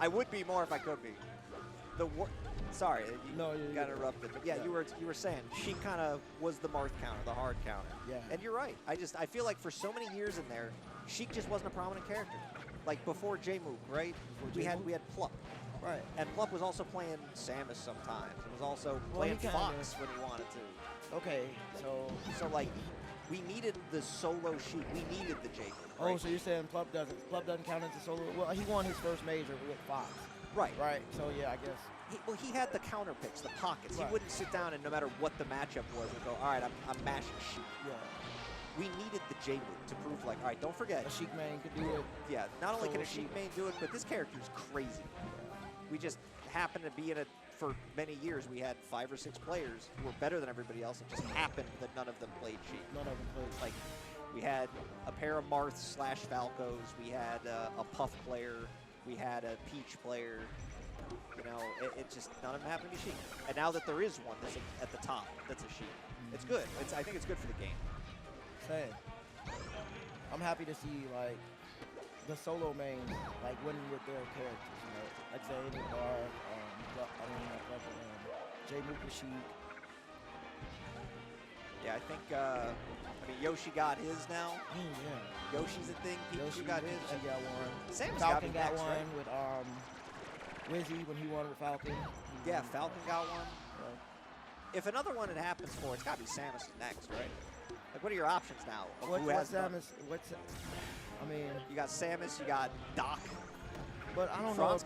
I would be more if I could be. Sorry, you got interrupted. But yeah, you were saying she kind of was the Marth counter, the hard counter. Yeah. And you're right. I feel like for so many years in there, Sheik just wasn't a prominent character. Like before J-Mook, right? We had Plup. Right. And Plup was also playing Samus sometimes. It was also playing Fox when he wanted to. Okay, so like we needed the solo Sheik. We needed the J-Mook. Right? Oh, so you're saying Plup doesn't count as a solo? Well, he won his first major with Fox. Right. Right. So yeah, I guess. He had the counter picks, the pockets. Right. He wouldn't sit down and no matter what the matchup was, and go, all right, I'm mashing Sheik. Yeah. We needed the J-Mook to prove, like, all right, don't forget. A Sheik main could do it. Yeah, not only can a Sheik main do it, but this character's crazy. We just happened to be in it for many years. We had 5 or 6 players who were better than everybody else. It just happened that none of them played Sheik. None of them played. Like, we had a pair of Marths / Falcos. We had a Puff player. We had a Peach player. You know, it just, none of them happened to be Sheik. And now that there is one that's at the top, that's a Sheik. It's good. I think it's good for the game. Same. I'm happy to see, like, the solo mains, like, winning with their characters, you know. Like, say, in the bar, J-Mook and Sheik. Yeah, I think, I mean, Yoshi got his now. Yeah. Yoshi's a thing. Pikachu got his. She got one. Samus Falcon got next, one right? with Wizzy when he won with Falcon. Yeah, Falcon got one. Right. If another one it happens for, it's got to be Samus next, right? Like, what are your options now? What's Samus? I mean, you got Samus, you got Doc. But I don't know if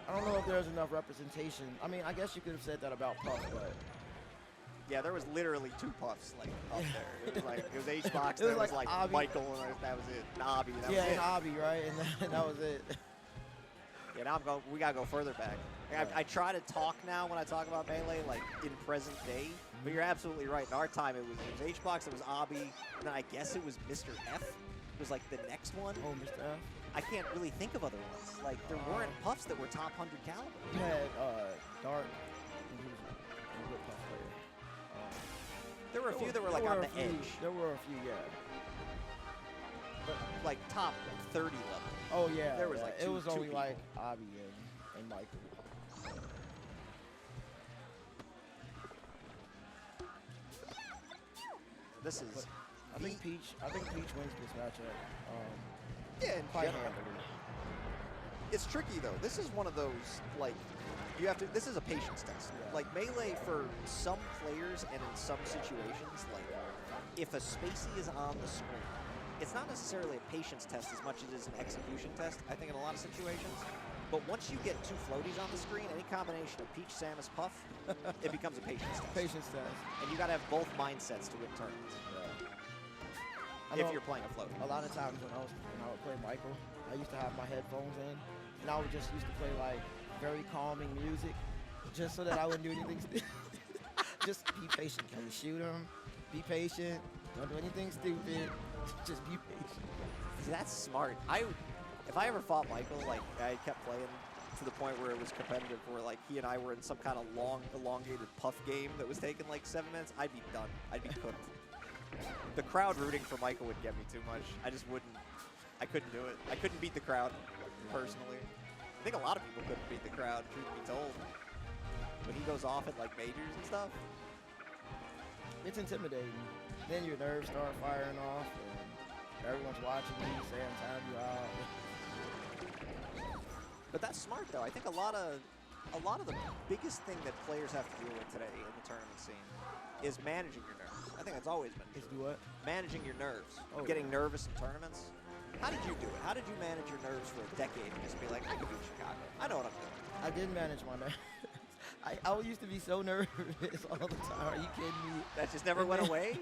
I don't know if there's enough representation. I mean, I guess you could have said that about Puff, but yeah, there was literally 2 Puffs like up there. It was like it was H-Box, there was like Obby. Michael, and that was it. And Obby, that was it. And Obby, right? And that was it. Yeah, now we gotta go further back. I try to talk now when I talk about Melee, like in present day. But you're absolutely right. In our time, it was H-Box, it was Obby, and then I guess it was Mr. F. It was like the next one. Oh, Mr. F. I can't really think of other ones. Like there weren't Puffs that were top 100 caliber. You had Dark. He was a good Puff player. There were a few that were like on the edge. There were a few, yeah. But like top 30 level. Oh yeah. There was like it was only people. like Obby and Michael. This is. I think Peach wins this matchup. Yeah, in quite general. handily. It's tricky though. This is one of those like you have to. This is a patience test. Yeah. Like Melee for some players and in some situations, like if a spacey is on the screen, it's not necessarily a patience test as much as it is an execution test. I think in a lot of situations. But once you get 2 floaties on the screen, any combination of Peach, Samus, Puff, it becomes a patience test. Patience test. And you got to have both mindsets to win tournaments. Yeah. If you're playing a float. A lot of times when I would play Michael, I used to have my headphones in, and I would just used to play like very calming music, just so that I wouldn't do anything. Just be patient. Can you shoot him? Be patient. Don't do anything stupid. Just be patient. That's smart. If I ever fought Michael, like I kept playing to the point where it was competitive, where like he and I were in some kind of long, elongated Puff game that was taking like 7 minutes, I'd be done. I'd be cooked. The crowd rooting for Michael would get me too much. I just wouldn't. I couldn't do it. I couldn't beat the crowd, personally. I think a lot of people couldn't beat the crowd, truth be told. When he goes off at like majors and stuff. It's intimidating. Then your nerves start firing off, and everyone's watching you, saying time you out. But that's smart though. I think a lot of the biggest thing that players have to deal with today in the tournament scene is managing your nerves. I think that's always been true. Is do what? Managing your nerves. Oh, getting nervous in tournaments. How did you do it? How did you manage your nerves for a decade and just be like, I can beat Chicago. I know what I'm doing. I did manage my nerves. I used to be so nervous all the time. Are you kidding me? That just never went away?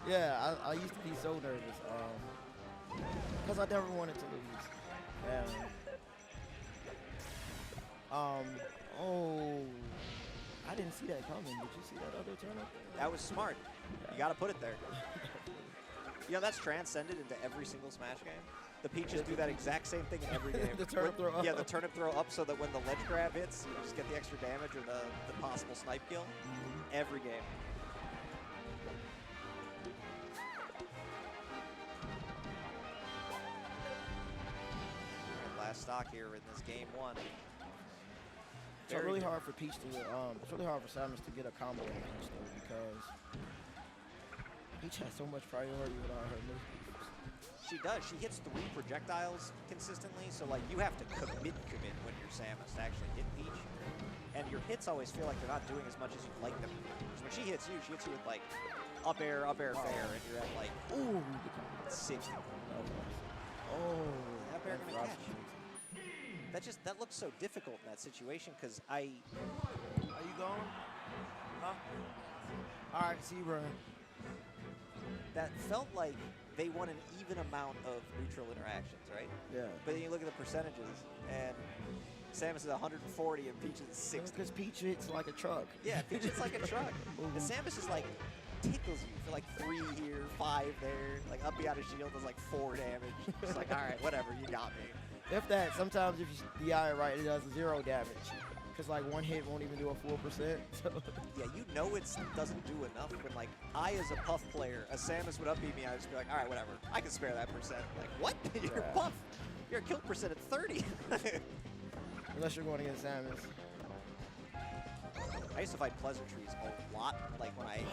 Yeah, I used to be so nervous. Because I never wanted to lose. Oh, I didn't see that coming. Did you see that other turnip? That was smart. You got to put it there. You know, that's transcended into every single Smash game. The Peaches do that exact same thing in every game. The turnip throw up. Yeah, the turnip throw up so that when the ledge grab hits, you just get the extra damage or the possible snipe kill. Every game. Last stock here in this game 1. It's really hard for Peach to, it's really hard for Samus to get a combo on Peach though, because Peach has so much priority without her moves. She does. She hits 3 projectiles consistently, so like you have to commit when you're Samus to actually hit Peach. And your hits always feel like they're not doing as much as you'd like them to. Because when she hits you with like up air fair, and you're at like, ooh, 60. Oh, Up air gonna catch. That looks so difficult in that situation, because Are you going? Huh? All right, see you, Brian. that felt like they won an even amount of neutral interactions, right? Yeah. But then you look at the percentages, and Samus is 140 and Peach is 60. Because Peach hits like a truck. Yeah, Peach hits like a truck. And Samus is like, tickles you for like 3 here, 5 there. Like up out of shield does like 4 damage. It's like, all right, whatever, you got me. If that, sometimes if you DI it right, it does 0 damage. Because like one hit won't even do a full percent. So. Yeah, you know it doesn't do enough when like I, as a Puff player, a Samus would up beat me, I'd just be like, all right, whatever, I can spare that percent. Like, what? You're Puff. Your kill percent at 30. Unless you're going against Samus. I used to fight Pleasantries a lot, like when I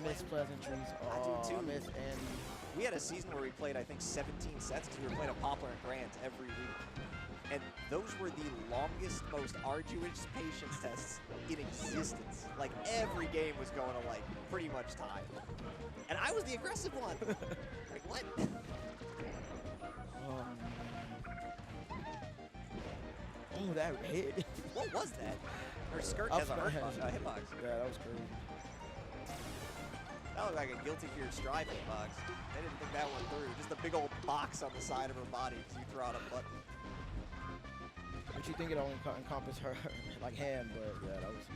miss Pleasantries. Oh, I do too. I miss Andy. We had a season where we played, I think, 17 sets because we were playing a Poplar and Grant every week. And those were the longest, most arduous patience tests in existence. Like, every game was going to, like, pretty much tie. And I was the aggressive one. Like, what? Oh, that hit. What was that? Her skirt has a hitbox. Yeah, that was crazy. That looked like a Guilty Gear Strive hitbox. I didn't think that one through. Just a big old box on the side of her body because you throw out a button. But you think it only encompass her like hand, but yeah, that was.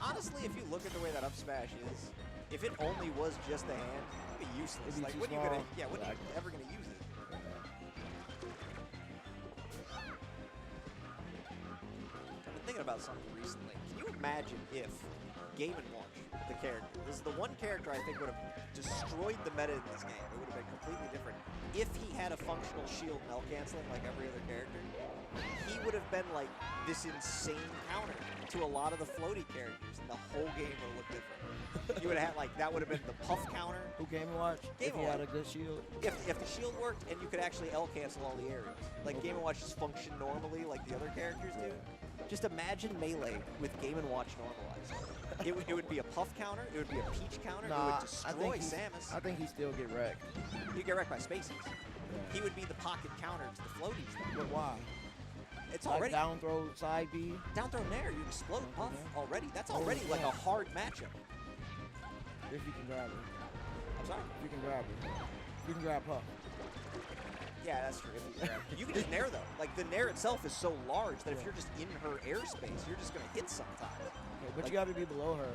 Honestly, if you look at the way that up smash is, if it only was just the hand, it'd be useless. It'd be Like, too when are you small. gonna? Yeah, when are you ever gonna use it? I've been thinking about something recently. Can you imagine if Game & Watch, the character, this is the one character I think would have destroyed the meta in this game. It would have been completely different. If he had a functional shield melt canceling like every other character, he would have been like this insane counter to a lot of the floaty characters, and the whole game would have looked different. You would have had like, that would have been the Puff counter. Who Game & Watch? Game if he had a good shield. If the shield worked and you could actually L cancel all the areas, like Game & Watch just function normally like the other characters do. Just imagine Melee with Game & Watch normalized. It would be a Puff counter, it would be a Peach counter, it would destroy Samus. I think he still get wrecked. He'd get wrecked by spaces. Yeah. He would be the pocket counter to the floaties. But why? It's like already down throw, side B. Down throw nair, you explode Puff already. That's already like a hard matchup. If you can grab her. I'm sorry? If you can grab her. You can grab Puff. Yeah, that's true. You can just nair though. Like the nair itself is so large that if you're just in her airspace, you're just gonna hit sometimes. Okay, but like, you gotta be below her.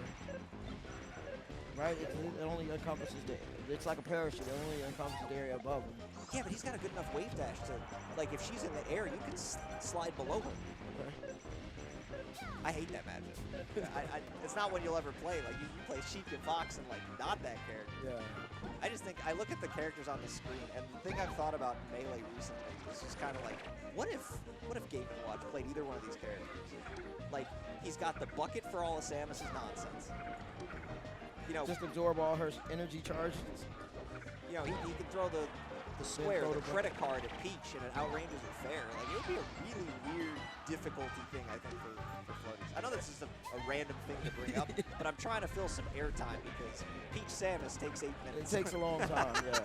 Right? It only encompasses it's like a parachute. It only encompasses the area above him. Yeah, but he's got a good enough wave dash to, like, if she's in the air, you can slide below her. Okay. I hate that matchup. It's not one you'll ever play. Like, you play Sheik and Fox and, like, not that character. Yeah. I just think, I look at the characters on the screen, and the thing I've thought about in Melee recently is just kind of like, what if Game & Watch played either one of these characters? Like, he's got the bucket for all of Samus's nonsense. You know, just absorb all her energy charges. You know, he can throw the square, the credit card at Peach, and it outranges her fair. Like, it would be a really weird difficulty thing, I think, for floaties. I know this is a random thing to bring up, but I'm trying to fill some airtime because Peach Samus takes 8 minutes. It takes a long time, yeah.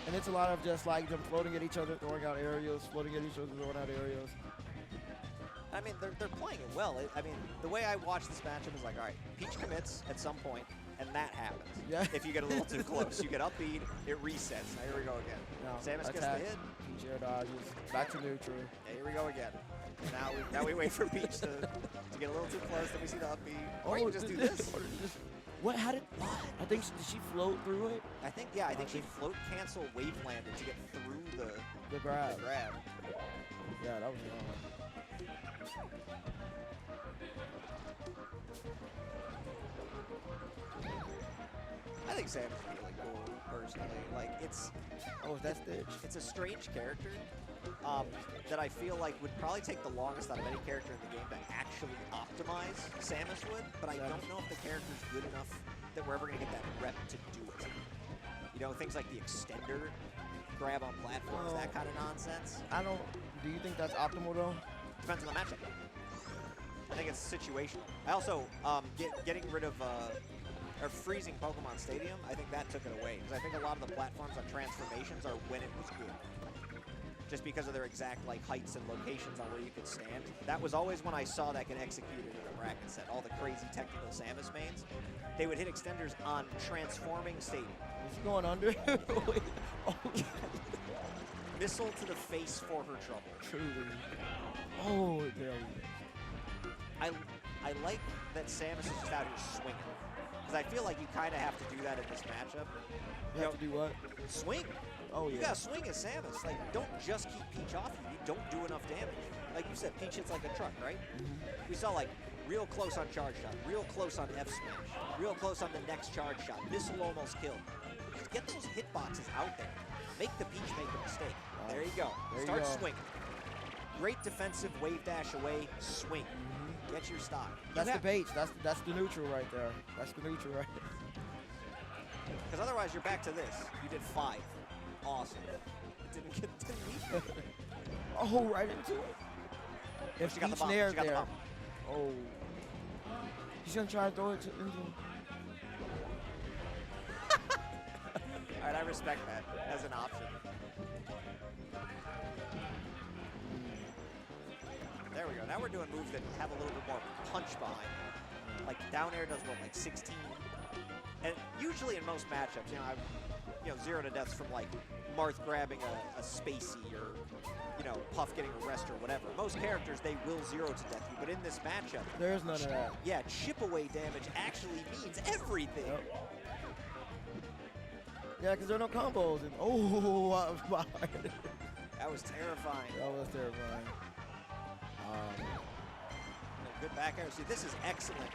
And it's a lot of just like them floating at each other, throwing out aerials, floating at each other, throwing out aerials. I mean, they're playing it well. I mean, the way I watch this matchup is like, all right, Peach commits at some point, and that happens. Yeah. If you get a little too close, you get up beat, it resets. Now here we go again. Now, Samus gets the hit. Peach air dodges, back to neutral. Yeah, here we go again. Now we wait for Peach to get a little too close, then we see the up B. Or you can just do this. What? How did? I think did she float through it? I think she float cancel wave landed to get through the grab. Yeah, that was wrong. I think Samus is really cool, personally. Like, it's... Oh, is that Stitch? It's a strange character that I feel like would probably take the longest out of any character in the game to actually optimize, Samus would, but I don't know if the character's good enough that we're ever going to get that rep to do it. You know, things like the extender, grab on platforms, that kind of nonsense. Do you think that's optimal though? Depends on the matchup. I think it's situational. I also, getting rid of, or freezing Pokemon Stadium, I think that took it away. Because I think a lot of the platforms on transformations are when it was good. Just because of their exact like heights and locations on where you could stand. That was always when I saw that get executed in a bracket set. All the crazy technical Samus mains, they would hit extenders on transforming Stadium. Is he going under? Wait, oh. Missile to the face for her trouble. Truly. Oh, there we go. I like that Samus is just out here swinging. Because I feel like you kind of have to do that in this matchup. You have to do what? Swing. Oh, yeah. You gotta swing as Samus. Like, don't just keep Peach off you. You don't do enough damage. Like you said, Peach hits like a truck, right? We saw like real close on charge shot, real close on F smash, real close on the next charge shot. Missile almost killed. Just get those hitboxes out there. Make the Peach make a mistake. There you go. Start swinging. Great defensive wave dash away, swing. Get your stock. That's the bait. That's the neutral right there. That's the neutral right there. Because otherwise you're back to this. You did 5. Awesome. It didn't leave. Oh, right into it. If she got the Peach bomb. nared She got the there. bomb. Oh. He's gonna try to throw it into. All right, I respect that as an option. There we go. Now we're doing moves that have a little bit more punch behind them. Like down air does what, like 16? And usually in most matchups, you know, 0 to deaths from like Marth grabbing a Spacey or, you know, Puff getting a rest or whatever. Most characters, they will 0 to death you, but in this matchup, there's none of that. Yeah, chip away damage actually means everything. Yep. Yeah, because there are no combos. And oh, I'm fired. That was terrifying. That was terrifying. Good back air. See, this is excellent.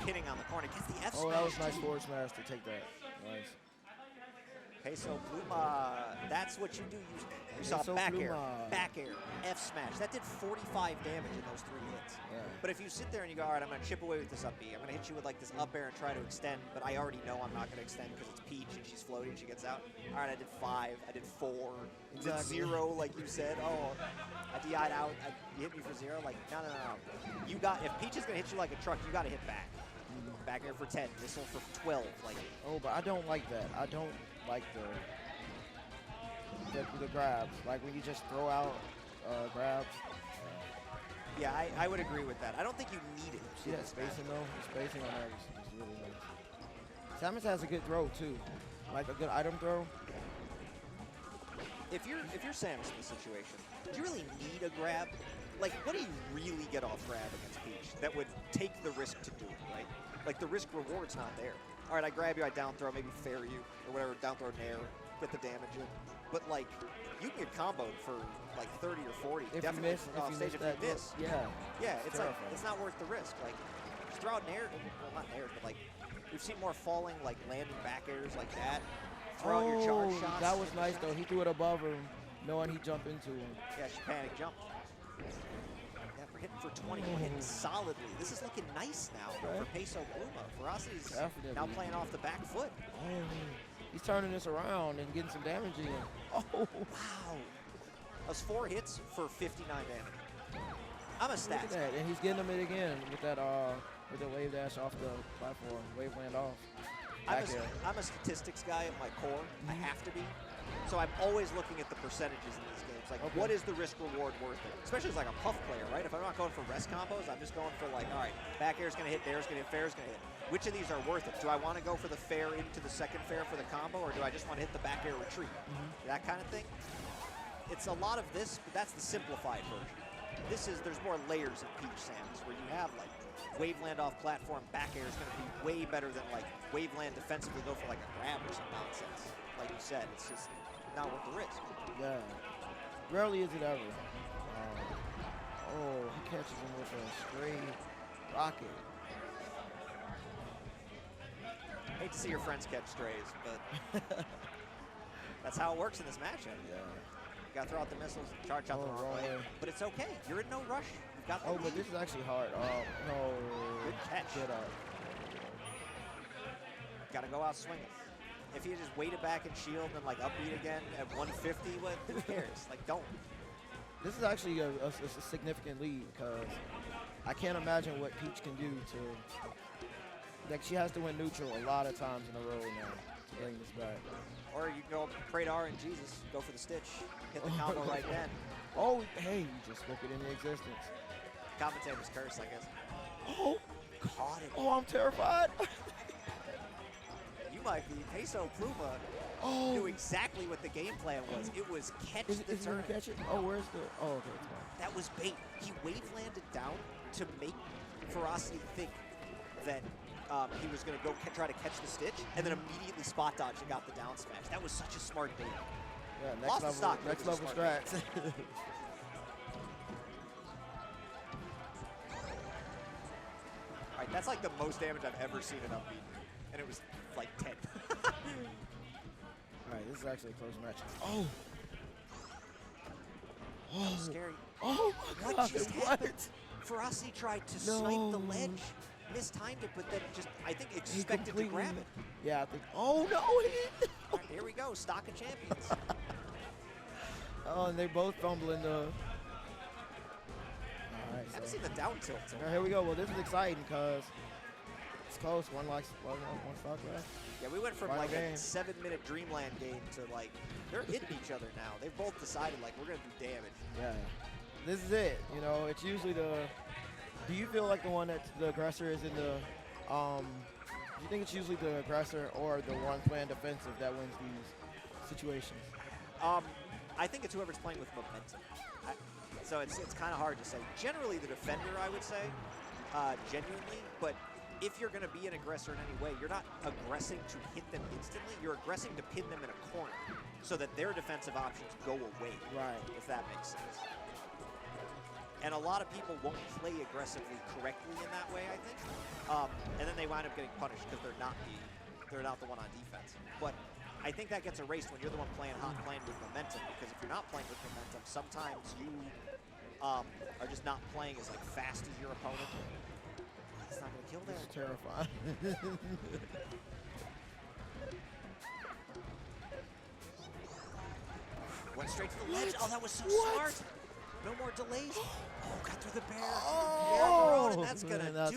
Hitting on the corner. Gets the F smash. Oh, that was nice forward smash to take that. Nice. Peso, Pluma, that's what you do. You saw back air, F smash. That did 45 damage in those 3 hits. Yeah. But if you sit there and you go, all right, I'm going to chip away with this up B. I'm going to hit you with like this up air and try to extend, but I already know I'm not going to extend because it's Peach and she's floating and she gets out. All right, I did 5, I did 4, Exactly. did 0, like you said. Oh, I DI'd out. You hit me for 0. Like, no. You got, if Peach is going to hit you like a truck, you got to hit back. Back air for 10, missile for 12. Like, oh, but I don't like that. I don't like the grabs. Like when you just throw out grabs. yeah, I would agree with that. I don't think you need it. See that spacing though? The spacing on that is really nice. Samus has a good throw too. Like a good item throw. If you're Samus in this situation, do you really need a grab? Like, what do you really get off grab against Peach that would take the risk to do it, right? Like, the risk reward's not there. All right, I grab you, I down throw, maybe fair you, or whatever, down throw nair, get the damage in. But, like, you can get comboed for, like, 30 or 40. If definitely you miss, off stage if you miss. Yeah. Yeah, it's like, terrifying. it's not worth the risk. Like, just throw out nair, well, not nair, but, like, we've seen more falling, like, landing back airs like that. Throw out your charge shots. That was nice, though. He threw it above him, knowing he jumped into him. Yeah, she panic jumped. Yeah, we're hitting for 20. We're hitting solidly. This is looking nice now for Peso Pluma. Ferocity's now playing off the back foot. Oh, he's turning this around and getting some damage in. Oh, wow. Those 4 hits for 59 damage. I'm a look stats at that. And he's getting them it again with that with the wave dash off the platform, wave land off. I'm a statistics guy at my core. I have to be. So I'm always looking at the percentages in these games. Like, what is the risk reward worth it? Especially as like a Puff player, right? If I'm not going for rest combos, I'm just going for like, all right, back air's gonna hit, nair's gonna hit, fair's gonna hit. Which of these are worth it? Do I want to go for the fair into the second fair for the combo, or do I just want to hit the back air retreat? That kind of thing. It's a lot of this, but that's the simplified version. There's more layers of Peach Samus, where you have like wave land off platform, back air is going to be way better than like wave land defensively go for like a grab or some nonsense. Like you said, it's just not worth the risk. Yeah. Rarely is it ever. Oh, he catches him with a stray rocket. Hate to see your friends catch strays, but that's how it works in this matchup. Yeah. gotta throw out the missiles, charge out the wrong way. But it's okay. You're in no rush. You've got the Oh, lead. but this is actually hard. Oh, no. Good catch. Good Gotta go out swinging. If you just waited back and shield and like upbeat again at 150, what? Who cares? Like, don't. This is actually a significant lead because I can't imagine what Peach can do to. Like, she has to win neutral a lot of times in a row now to bring this back. Or you can go pray to RNGesus, go for the stitch, hit the combo right then. Oh, hey, you just spoke it into existence. Commentator's curse, I guess. Oh, Caught it. oh, I'm terrified. You might be. Peso Pluma knew exactly what the game plan was. It was catch Is the he gonna turn. catch it? Oh, where's the? Oh, okay, it's fine. That was bait. He wave landed down to make Ferocitii think that he was going to go try to catch the stitch, and then immediately spot dodge and got the down smash. That was such a smart bait. Yeah, Lost the stock, next but it was level a smart strats. All right, that's like the most damage I've ever seen in upbeat, and it was like 10. All right, this is actually a close match. Oh. That was scary. Oh my What God! just happened? Ferocitii tried to snipe the ledge, mistimed it, but then just, I think, expected to grab it. Yeah, I think. Oh no! All right, here we go, stock of champions. Oh, and they both fumbling the. All right, I haven't so. seen the down tilt. Now, here we go. Well, this is exciting because it's close. One stock left. Yeah, we went from Final like game. a 7-minute Dreamland game to like, they're hitting each other now. They've both decided like, we're going to do damage. Yeah. This is it. You know, it's usually the. Do you feel like the one that's the aggressor is in the? Do you think it's usually the aggressor or the one playing defensive that wins these situations? I think it's whoever's playing with momentum. So it's kind of hard to say. Generally, the defender, I would say, genuinely. But if you're going to be an aggressor in any way, you're not aggressing to hit them instantly. You're aggressing to pin them in a corner so that their defensive options go away. Right. If that makes sense. And a lot of people won't play aggressively correctly in that way, I think. And then they wind up getting punished because they're not the one on defense. But I think that gets erased when you're the one playing hot, playing with momentum. Because if you're not playing with momentum, sometimes you are just not playing as like fast as your opponent. It's not gonna kill there. It's terrifying. Went straight to the ledge. Oh, that was so smart. No more delays. Oh, got through the bear. Oh, Yeah, Verona, that's gonna man, that's do